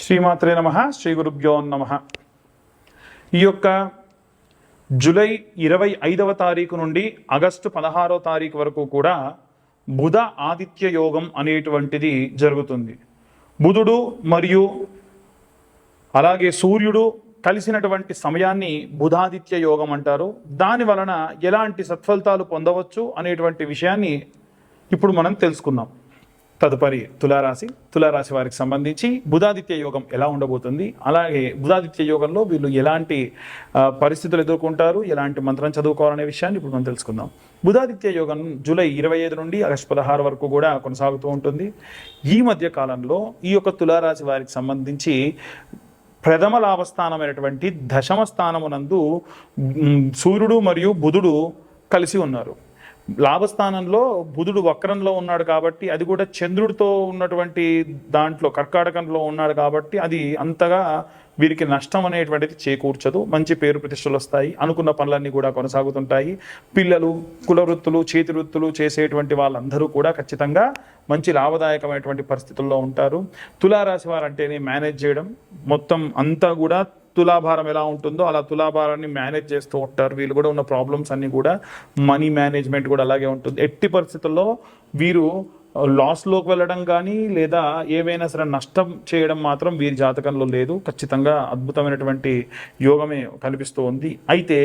శ్రీమాత్రే నమః. శ్రీ గురుభ్యో నమః. ఈ యొక్క జూలై 25వ తారీఖు నుండి ఆగస్టు 16వ తారీఖు వరకు కూడా బుధ ఆదిత్య యోగం అనేటువంటిది జరుగుతుంది. బుధుడు మరియు అలాగే సూర్యుడు కలిసినటువంటి సమయాన్ని బుధాదిత్య యోగం అంటారు. దాని వలన ఎలాంటి సత్ఫలితాలు పొందవచ్చు అనేటువంటి విషయాన్ని ఇప్పుడు మనం తెలుసుకుందాం. తదుపరి తులారాశి వారికి సంబంధించి బుధాదిత్య యోగం ఎలా ఉండబోతుంది, అలాగే బుధాదిత్య యోగంలో వీళ్ళు ఎలాంటి పరిస్థితులు ఎదుర్కొంటారు, ఎలాంటి మంత్రం చదువుకోవాలనే విషయాన్ని ఇప్పుడు మనం తెలుసుకుందాం. బుధాదిత్య యోగం జూలై 25 నుండి ఆగస్టు 16 వరకు కూడా కొనసాగుతూ ఉంటుంది. ఈ మధ్య కాలంలో ఈ యొక్క తులారాశి వారికి సంబంధించి ప్రథమ లాభస్థానమైనటువంటి దశమ స్థానమునందు సూర్యుడు మరియు బుధుడు కలిసి ఉన్నారు. లాభస్థానంలో బుధుడు వక్రంలో ఉన్నాడు కాబట్టి, అది కూడా చంద్రుడితో ఉన్నటువంటి దాంట్లో కర్కాటకంలో ఉన్నాడు కాబట్టి అది అంతగా వీరికి నష్టం అనేటువంటిది చేకూర్చదు. మంచి పేరు ప్రతిష్టలు వస్తాయి, అనుకున్న పనులన్నీ కూడా కొనసాగుతుంటాయి. పిల్లలు, కులవృత్తులు, చేతి వృత్తులు చేసేటువంటి వాళ్ళందరూ కూడా ఖచ్చితంగా మంచి లాభదాయకమైనటువంటి పరిస్థితుల్లో ఉంటారు. తులారాశి వారు అంటేనే మేనేజ్ చేయడం, మొత్తం అంతా కూడా తులాభారం ఎలా ఉంటుందో అలా తులాభారాన్ని మేనేజ్ చేస్తూ ఉంటారు. వీళ్ళు కూడా ఉన్న ప్రాబ్లమ్స్ అన్నీ కూడా మనీ మేనేజ్మెంట్ కూడా అలాగే ఉంటుంది. ఎట్టి పరిస్థితుల్లో వీరు లాస్లోకి వెళ్ళడం కానీ లేదా ఏవైనా సరే నష్టం చేయడం మాత్రం వీరి జాతకంలో లేదు. ఖచ్చితంగా అద్భుతమైనటువంటి యోగమే కనిపిస్తూ ఉంది. అయితే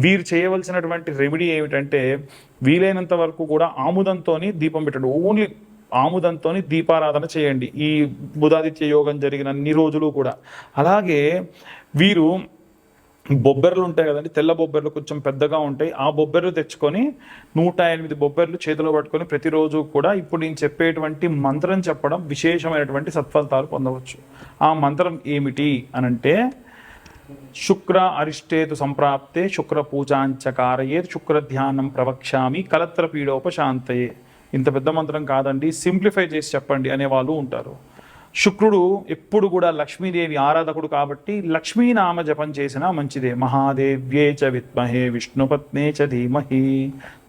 వీరు చేయవలసినటువంటి రెమెడీ ఏమిటంటే, వీలైనంత వరకు కూడా ఆముదంతో దీపం పెట్టండి. ఓన్లీ ఆముదంతో దీపారాధన చేయండి ఈ బుధాదిత్య యోగం జరిగిన అన్ని రోజులు కూడా. అలాగే వీరు బొబ్బెర్లు ఉంటాయి కదండి, తెల్ల బొబ్బెర్లు కొంచెం పెద్దగా ఉంటాయి. ఆ బొబ్బెర్లు తెచ్చుకొని 108 బొబ్బెర్లు చేతిలో పట్టుకొని ప్రతిరోజు కూడా ఇప్పుడు నేను చెప్పేటువంటి మంత్రం చెప్పడం విశేషమైనటువంటి సత్ఫలితాలు పొందవచ్చు. ఆ మంత్రం ఏమిటి అనంటే, శుక్ర అరిష్టేతు సంప్రాప్తే శుక్ర పూజాంచకారయే శుక్ర ధ్యానం ప్రవక్ష్యామి కలత్ర పీడోపశాంతయే. ఇంత పెద్ద మంత్రం కాదండి, సింప్లిఫై చేసి చెప్పండి అనే వాళ్ళు ఉంటారు. శుక్రుడు ఎప్పుడు కూడా లక్ష్మీదేవి ఆరాధకుడు కాబట్టి లక్ష్మీనామ జపం చేసినా మంచిదే. మహాదేవ్యే చ విద్మహే విష్ణుపత్నే చ ధీమహి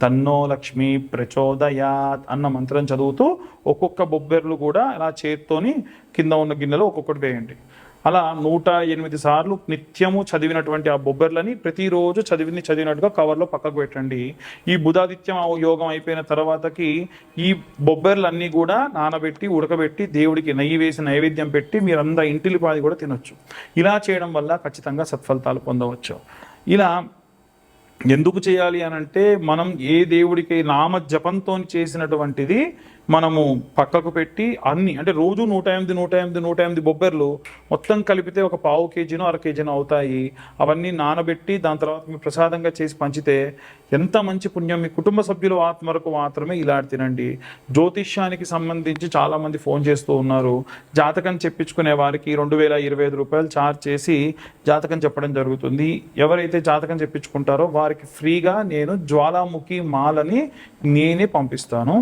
తన్నో లక్ష్మీ ప్రచోదయాత్ అన్న మంత్రం చదువుతూ ఒక్కొక్క బొబ్బెర్లు కూడా అలా చేత్తోని కింద ఉన్న గిన్నెలో ఒక్కొక్కటి వేయండి. అలా 108 సార్లు నిత్యము చదివినటువంటి ఆ బొబ్బెర్లని ప్రతిరోజు చదివినట్టుగా కవర్లో పక్కకు పెట్టండి. ఈ బుధాదిత్యం యోగం అయిపోయిన తర్వాతకి ఈ బొబ్బెర్లన్నీ కూడా నానబెట్టి ఉడకబెట్టి దేవుడికి నెయ్యి వేసి నైవేద్యం పెట్టి మీరంతా ఇంటిలిపాది కూడా తినొచ్చు. ఇలా చేయడం వల్ల ఖచ్చితంగా సత్ఫలితాలు పొందవచ్చు. ఇలా ఎందుకు చేయాలి అనంటే, మనం ఏ దేవుడికి నామ జపంతో చేసినటువంటిది మనము పక్కకు పెట్టి అన్ని అంటే రోజు 108 బొబ్బెర్లు మొత్తం కలిపితే ఒక పావు కేజీనో అర కేజీనో అవుతాయి. అవన్నీ నానబెట్టి దాని తర్వాత మీరు ప్రసాదంగా చేసి పంచితే ఎంత మంచి పుణ్యం. మీ కుటుంబ సభ్యుల ఆత్మరకు మాత్రమే ఇలా తినండి. జ్యోతిష్యానికి సంబంధించి చాలామంది ఫోన్ చేస్తూ ఉన్నారు. జాతకం చెప్పించుకునే వారికి 2025 రూపాయలు ఛార్జ్ చేసి జాతకం చెప్పడం జరుగుతుంది. ఎవరైతే జాతకం చెప్పించుకుంటారో వారికి ఫ్రీగా నేను జ్వాలాముఖి మాలని నేనే పంపిస్తాను.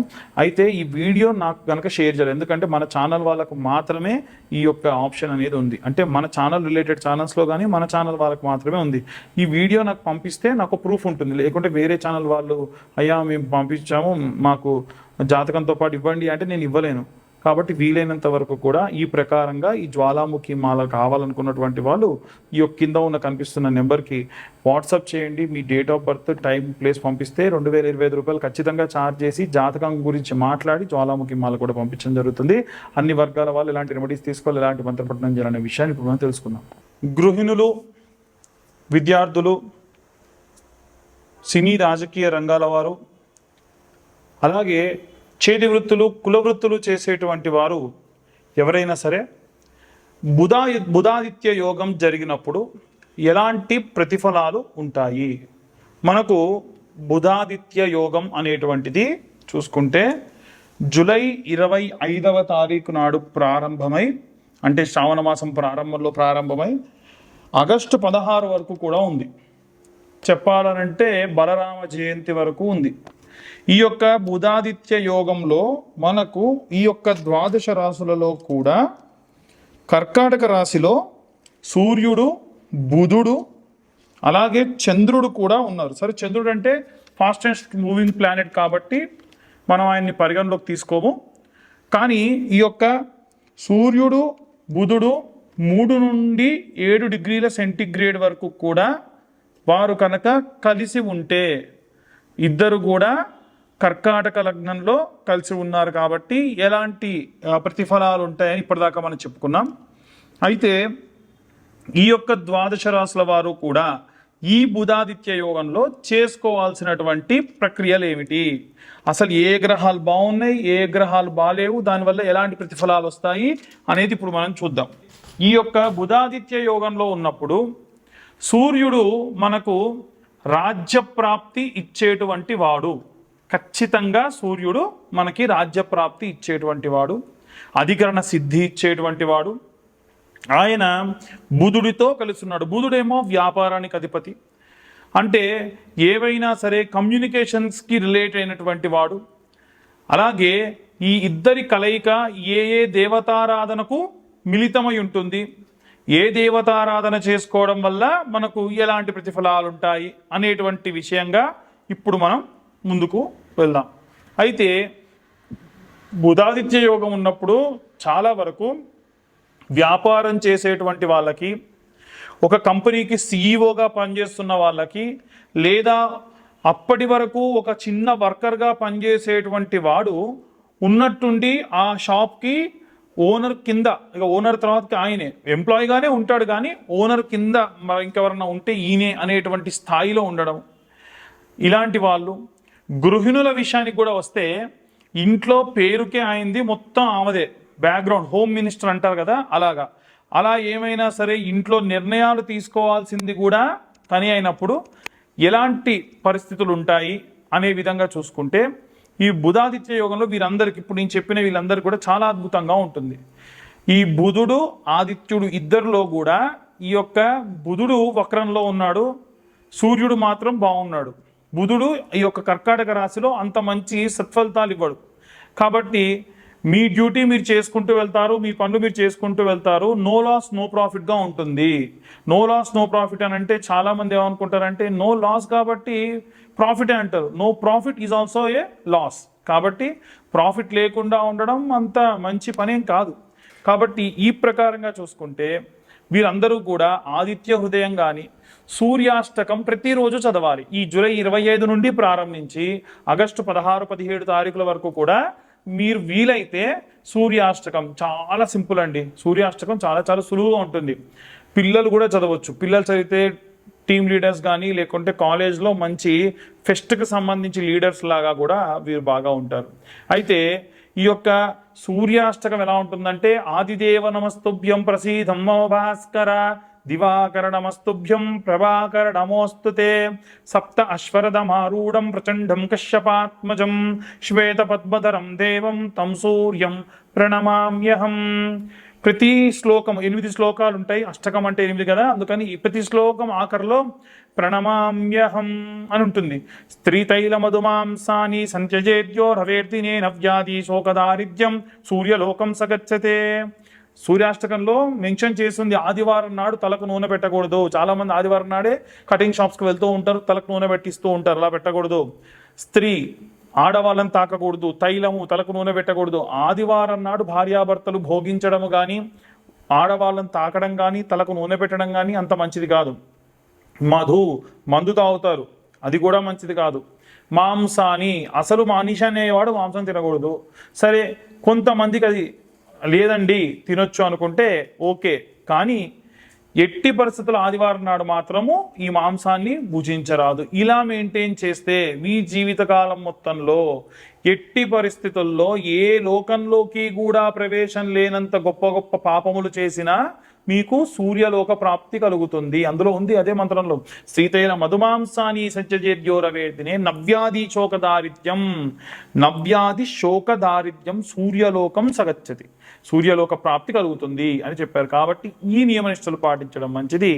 అయితే ఈ వీడియో నాకు కనుక షేర్ చేయాలి, ఎందుకంటే మన ఛానల్ వాళ్ళకు మాత్రమే ఈ యొక్క ఆప్షన్ అనేది ఉంది. అంటే మన ఛానల్ రిలేటెడ్ ఛానల్స్లో కానీ మన ఛానల్ వాళ్ళకు మాత్రమే ఉంది. ఈ వీడియో నాకు పంపిస్తే నాకు ప్రూఫ్ ఉంటుంది. లేకుంటే వేరే ఛానల్ వాళ్ళు అయ్యా మేము పంపించాము మాకు జాతకంతో పాటు ఇవ్వండి అంటే నేను ఇవ్వలేను. కాబట్టి వీలైనంత వరకు కూడా ఈ ప్రకారంగా ఈ జ్వాలాముఖి మాల కావాలనుకున్నటువంటి వాళ్ళు ఈ యొక్క కింద ఉన్న కనిపిస్తున్న నెంబర్కి వాట్సాప్ చేయండి. మీ date of birth, time, place పంపిస్తే 2025 రూపాయలు ఖచ్చితంగా ఛార్జ్ చేసి జాతకం గురించి మాట్లాడి జ్వాలాముఖి మాల కూడా పంపించడం జరుగుతుంది. అన్ని వర్గాల వాళ్ళు ఎలాంటి రెమెడీస్ తీసుకోవాలి, ఎలాంటి మంత్రపఠనం చేయాలనే విషయాన్ని ఇప్పుడు మనం తెలుసుకుందాం. గృహిణులు, విద్యార్థులు, సినీ రాజకీయ రంగాల వారు, అలాగే చేతి వృత్తులు, కుల వృత్తులు చేసేటువంటి వారు ఎవరైనా సరే బుధాదిత్య యోగం జరిగినప్పుడు ఎలాంటి ప్రతిఫలాలు ఉంటాయి? మనకు బుధాదిత్య యోగం అనేటువంటిది చూసుకుంటే జూలై 25వ తారీఖు నాడు ప్రారంభమై, అంటే శ్రావణ మాసం ప్రారంభమై ఆగస్టు 16 వరకు కూడా ఉంది. చెప్పాలనంటే బలరామ జయంతి వరకు ఉంది. ఈ యొక్క బుధాదిత్య యోగంలో మనకు ఈ యొక్క ద్వాదశ రాశులలో కూడా కర్కాటక రాశిలో సూర్యుడు, బుధుడు, అలాగే చంద్రుడు కూడా ఉన్నారు. సరే, చంద్రుడు అంటే ఫాస్టెస్ట్ మూవింగ్ ప్లానెట్ కాబట్టి మనం ఆయన్ని పరిగణలోకి తీసుకోము. కానీ ఈ యొక్క సూర్యుడు, బుధుడు, 3 నుండి 7 డిగ్రీల సెంటిగ్రేడ్ వరకు కూడా వారు కనుక కలిసి ఉంటే, ఇద్దరు కూడా కర్కాటక లగ్నంలో కలిసి ఉన్నారు కాబట్టి ఎలాంటి ప్రతిఫలాలు ఉంటాయని ఇప్పటిదాకా మనం చెప్పుకున్నాం. అయితే ఈ యొక్క ద్వాదశ రాశుల వారు కూడా ఈ బుధాదిత్య యోగంలో చేసుకోవాల్సినటువంటి ప్రక్రియలు ఏమిటి, అసలు ఏ గ్రహాలు బాగున్నాయి, ఏ గ్రహాలు బాలేవు, దానివల్ల ఎలాంటి ప్రతిఫలాలు వస్తాయి అనేది ఇప్పుడు మనం చూద్దాం. ఈ యొక్క బుధాదిత్య యోగంలో ఉన్నప్పుడు సూర్యుడు మనకు రాజ్యప్రాప్తి ఇచ్చేటువంటి వాడు. ఖచ్చితంగా సూర్యుడు మనకి రాజ్యప్రాప్తి ఇచ్చేటువంటి వాడు, అధికరణ సిద్ధి ఇచ్చేటువంటి వాడు. ఆయన బుధుడితో కలిసి ఉన్నాడు. బుధుడేమో వ్యాపారానికి అధిపతి, అంటే ఏవైనా సరే కమ్యూనికేషన్స్కి రిలేట్ అయినటువంటి వాడు. అలాగే ఈ ఇద్దరి కలయిక ఏ ఏ దేవతారాధనకు మిళితమై ఉంటుంది, ఏ దేవతారాధన చేసుకోవడం వల్ల మనకు ఎలాంటి ప్రతిఫలాలు ఉంటాయి అనేటువంటి విషయంగా ఇప్పుడు మనం ముందుకు వెళ్దాం. అయితే బుధాదిత్య యోగం ఉన్నప్పుడు చాలా వరకు వ్యాపారం చేసేటువంటి వాళ్ళకి, ఒక కంపెనీకి సీఈఓగా పనిచేస్తున్న వాళ్ళకి, లేదా అప్పటి వరకు ఒక చిన్న వర్కర్గా పనిచేసేటువంటి వాడు ఉన్నట్టుండి ఆ షాప్కి ఓనర్ కింద, ఇక ఓనర్ తర్వాత ఆయనే ఎంప్లాయీగానే ఉంటాడు కానీ ఓనర్ కింద ఇంకెవరన్నా ఉంటే ఈయనే అనేటువంటి స్థాయిలో ఉండడం. ఇలాంటి వాళ్ళు. గృహిణుల విషయానికి కూడా వస్తే ఇంట్లో పేరుకే అయింది, మొత్తం ఆమెదే, బ్యాక్గ్రౌండ్ హోమ్ మినిస్టర్ అంటారు కదా, అలాగా. అలా ఏమైనా సరే ఇంట్లో నిర్ణయాలు తీసుకోవాల్సింది కూడా తని అయినప్పుడు ఎలాంటి పరిస్థితులు ఉంటాయి అనే విధంగా చూసుకుంటే ఈ బుధాదిత్య యోగంలో వీరందరికి, ఇప్పుడు నేను చెప్పిన వీళ్ళందరికీ కూడా చాలా అద్భుతంగా ఉంటుంది. ఈ బుధుడు ఆదిత్యుడు ఇద్దరిలో కూడా ఈ యొక్క బుధుడు వక్రంలో ఉన్నాడు, సూర్యుడు మాత్రం బాగున్నాడు. బుధుడు ఈ యొక్క కర్కాటక రాశిలో అంత మంచి సత్ఫలితాలు ఇవ్వడు. కాబట్టి మీ డ్యూటీ మీరు చేసుకుంటూ వెళ్తారు, మీ పనులు మీరు చేసుకుంటూ వెళ్తారు. నో లాస్ నో ప్రాఫిట్గా ఉంటుంది. నో లాస్ నో ప్రాఫిట్ అని అంటే చాలామంది ఏమనుకుంటారంటే నో లాస్ కాబట్టి ప్రాఫిట్ అంటారు. No profit is also a loss. కాబట్టి ప్రాఫిట్ లేకుండా ఉండడం అంత మంచి పనేం కాదు. కాబట్టి ఈ ప్రకారంగా చూసుకుంటే వీరందరూ కూడా ఆదిత్య హృదయం కానీ సూర్యాష్టకం ప్రతిరోజు చదవాలి. ఈ జూలై 25 నుండి ప్రారంభించి ఆగస్టు 16, 17 తారీఖుల వరకు కూడా మీరు వీలైతే సూర్యాష్టకం, చాలా సింపుల్ అండి. సూర్యాష్టకం చాలా చాలా సులువుగా ఉంటుంది. పిల్లలు కూడా చదవచ్చు. పిల్లలు చదివితే టీమ్ లీడర్స్ కానీ లేకుంటే కాలేజ్లో మంచి ఫెస్ట్కి సంబంధించి లీడర్స్ లాగా కూడా వీరు బాగా ఉంటారు. అయితే ఈ యొక్క సూర్యాష్టకం ఎలా ఉంటుందంటే ఆదిదేవ నమస్తుభ్యం ప్రసీదం మమ భాస్కర, దివాకర నమస్తుభ్యం ప్రభాకర నమోస్తుతే, సప్త అశ్వరథమారూఢం ప్రచండం కశ్యపాత్మజం, శ్వేత పద్మధరం దేవం తం సూర్యం ప్రణమామ్యహం. ప్రతి శ్లోకం 8 శ్లోకాలు ఉంటాయి. అష్టకం అంటే 8 కదా, అందుకని ఈ ప్రతి శ్లోకం ఆఖరిలో ప్రణమామ్యహం అని ఉంటుంది. స్త్రీతైల మధుమాంసాని సంత్యజేద్యో రవేర్దినే నవ్యాది శోకదారిద్ర్యం సూర్యలోకం సగచ్చతే. సూర్యాష్టకంలో మెన్షన్ చేస్తుంది ఆదివారం నాడు తలకు నూనె పెట్టకూడదు. చాలామంది ఆదివారం నాడే కటింగ్ షాప్స్కి వెళ్తూ ఉంటారు, తలకు నూనె పెట్టిస్తూ ఉంటారు. అలా పెట్టకూడదు. స్త్రీ ఆడవాళ్ళని తాకకూడదు, తైలము తలకు నూనె పెట్టకూడదు. ఆదివారం నాడు భార్యాభర్తలు భోగించడము కానీ ఆడవాళ్ళని తాకడం కానీ తలకు నూనె పెట్టడం కానీ అంత మంచిది కాదు. మందు తాగుతారు, అది కూడా మంచిది కాదు. మాంసాని, అసలు మనిషి అనేవాడు మాంసం తినకూడదు. సరే కొంతమందికి అది లేదండి తినొచ్చు అనుకుంటే ఓకే, కానీ ఎట్టి పరిస్థితులు ఆదివారం నాడు మాత్రము ఈ మాంసాన్ని భుజించరాదు. ఇలా మెయింటైన్ చేస్తే మీ జీవితకాలం మొత్తంలో ఎట్టి పరిస్థితుల్లో ఏ లోకంలోకి కూడా ప్రవేశం లేనంత గొప్ప గొప్ప పాపములు చేసినా మీకు సూర్యలోక ప్రాప్తి కలుగుతుంది. అందులో ఉంది అదే మంత్రంలో, శ్రీతైల మధుమాంసాని సత్యజేద్యోరవేదినే నవ్యాది శోకదారిద్ర్యం, నవ్యాది శోకదారిద్ర్యం సూర్యలోకం సగచ్చతి, సూర్యలోక ప్రాప్తి కలుగుతుంది అని చెప్పారు. కాబట్టి ఈ నియమనిష్టలు పాటించడం మంచిది.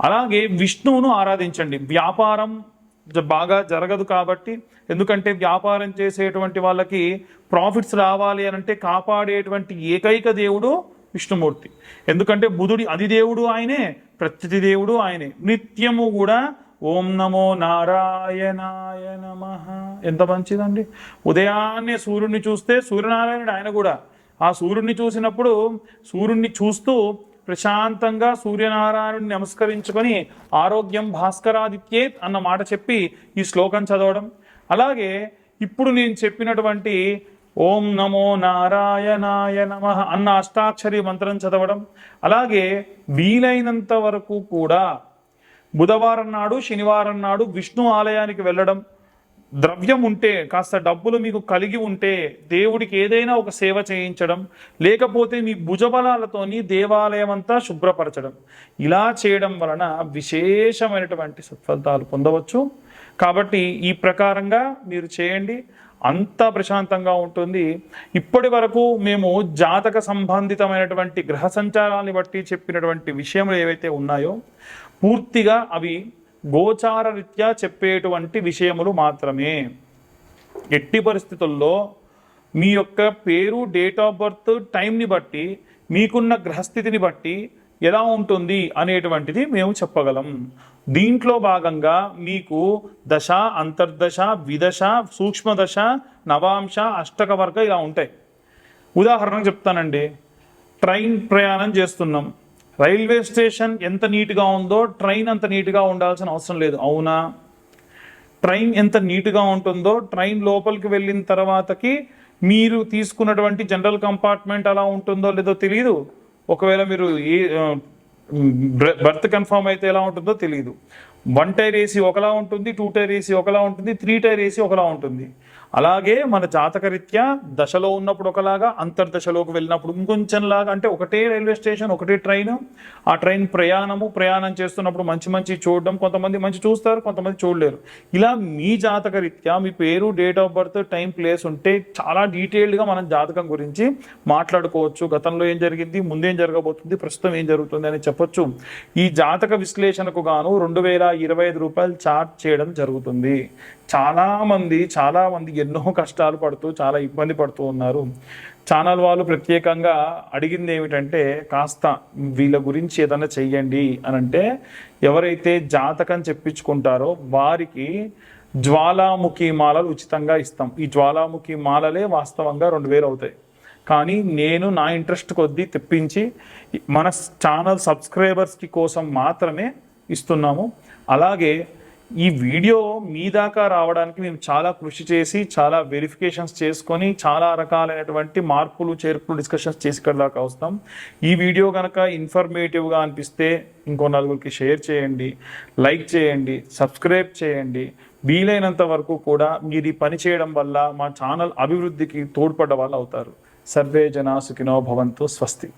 అలాగే విష్ణువును ఆరాధించండి. వ్యాపారం బాగా జరగదు కాబట్టి, ఎందుకంటే వ్యాపారం చేసేటువంటి వాళ్ళకి ప్రాఫిట్స్ రావాలి అని అంటే కాపాడేటువంటి ఏకైక దేవుడు విష్ణుమూర్తి. ఎందుకంటే బుధుడి అధిదేవుడు ఆయనే, ప్రత్యతి దేవుడు ఆయనే. నిత్యము కూడా ఓం నమో నారాయణాయ నమః. ఎంత మంచిదండి. ఉదయాన్నే సూర్యుడిని చూస్తే, సూర్యనారాయణుడు ఆయన కూడా, ఆ సూర్యుడిని చూసినప్పుడు సూర్యుడిని చూస్తూ ప్రశాంతంగా సూర్యనారాయణుడిని నమస్కరించుకొని ఆరోగ్యం భాస్కరాదిత్యేత్ అన్న మాట చెప్పి ఈ శ్లోకం చదవడం. అలాగే ఇప్పుడు నేను చెప్పినటువంటి ఓం నమో నారాయణాయ నమః అన్న అష్టాక్షరి మంత్రం చదవడం. అలాగే వీలైనంత వరకు కూడా బుధవారం నాడు శనివారం నాడు విష్ణు ఆలయానికి వెళ్ళడం, ద్రవ్యం ఉంటే కాస్త డబ్బులు మీకు కలిగి ఉంటే దేవుడికి ఏదైనా ఒక సేవ చేయించడం, లేకపోతే మీ భుజబలాలతోని దేవాలయం అంతా శుభ్రపరచడం, ఇలా చేయడం వలన విశేషమైనటువంటి సత్ఫలితాలు పొందవచ్చు. కాబట్టి ఈ ప్రకారంగా మీరు చేయండి, అంతా ప్రశాంతంగా ఉంటుంది. ఇప్పటి వరకు మేము జాతక సంబంధితమైనటువంటి గ్రహ సంచారాన్ని బట్టి చెప్పినటువంటి విషయములు ఏవైతే ఉన్నాయో పూర్తిగా అవి గోచార రీత్యా చెప్పేటువంటి విషయములు మాత్రమే. ఎట్టి పరిస్థితుల్లో మీ యొక్క పేరు, డేట్ ఆఫ్ బర్త్, టైంని బట్టి మీకున్న గ్రహస్థితిని బట్టి ఎలా ఉంటుంది అనేటువంటిది మేము చెప్పగలం. దీంట్లో భాగంగా మీకు దశ, అంతర్దశ, విదశ, సూక్ష్మదశ, నవాంశ, అష్టక వర్గ ఇలా ఉంటాయి. ఉదాహరణకు చెప్తానండి. ట్రైన్ ప్రయాణం చేస్తున్నాం. రైల్వే స్టేషన్ ఎంత నీట్గా ఉందో ట్రైన్ అంత నీట్గా ఉండాల్సిన అవసరం లేదు, అవునా? ట్రైన్ ఎంత నీట్గా ఉంటుందో ట్రైన్ లోపలికి వెళ్ళిన తర్వాతకి మీరు తీసుకున్నటువంటి జనరల్ కంపార్ట్మెంట్ అలా ఉంటుందో లేదో తెలియదు. ఒకవేళ మీరు బర్త్ కన్ఫర్మ్ అయితే ఎలా ఉంటుందో తెలియదు. 1 టైర్ ఏసీ ఒకలా ఉంటుంది, 2 టైర్ ఏసీ ఒకలా ఉంటుంది, 3 టైర్ ఏసీ ఒకలా ఉంటుంది. అలాగే మన జాతకరీత్యా దశలో ఉన్నప్పుడు ఒకలాగా, అంతర్దశలోకి వెళ్ళినప్పుడు ఇంకొంచెంలాగా. అంటే ఒకటే రైల్వే స్టేషన్, ఒకటే ట్రైన్, ఆ ట్రైన్ ప్రయాణం చేస్తున్నప్పుడు మంచి మంచి చూడడం, కొంతమంది మంచి చూస్తారు, కొంతమంది చూడలేరు. ఇలా మీ జాతకరీత్యా మీ పేరు, date of birth, time, place ఉంటే చాలా డీటెయిల్డ్గా మనం జాతకం గురించి మాట్లాడుకోవచ్చు. గతంలో ఏం జరిగింది, ముందేం జరగబోతుంది, ప్రస్తుతం ఏం జరుగుతుంది అని చెప్పొచ్చు. ఈ జాతక విశ్లేషణకు గాను 2025 రూపాయలు చార్జ్ చేయడం జరుగుతుంది. చాలామంది ఎన్నో కష్టాలు పడుతూ చాలా ఇబ్బంది పడుతూ ఉన్నారు. ఛానల్ వాళ్ళు ప్రత్యేకంగా అడిగింది ఏమిటంటే కాస్త వీళ్ళ గురించి ఏదైనా చెయ్యండి అని. అంటే ఎవరైతే జాతకం చెప్పించుకుంటారో వారికి జ్వాలాముఖి మాలలు ఉచితంగా ఇస్తాం. ఈ జ్వాలాముఖి మాలలే వాస్తవంగా 2000 అవుతాయి. కానీ నేను నా ఇంట్రెస్ట్ కొద్దీ తెప్పించి మన ఛానల్ సబ్స్క్రైబర్స్కి కోసం మాత్రమే ఇస్తున్నాము. అలాగే ఈ వీడియో మీ దాకా రావడానికి మేము చాలా కృషి చేసి, చాలా వెరిఫికేషన్స్ చేసుకొని, చాలా రకాలైనటువంటి మార్పులు, చేర్పులు, డిస్కషన్స్ చేసి ఇక్కడ దాకా వస్తాం. ఈ వీడియో కనుక ఇన్ఫర్మేటివ్గా అనిపిస్తే ఇంకో నలుగురికి షేర్ చేయండి, లైక్ చేయండి, సబ్స్క్రైబ్ చేయండి. వీలైనంత వరకు కూడా మీరు ఈ పని చేయడం వల్ల మా ఛానల్ అభివృద్ధికి తోడ్పడ్డ వాళ్ళు అవుతారు. సర్వే జనా సుఖినో భవంతు. స్వస్తి.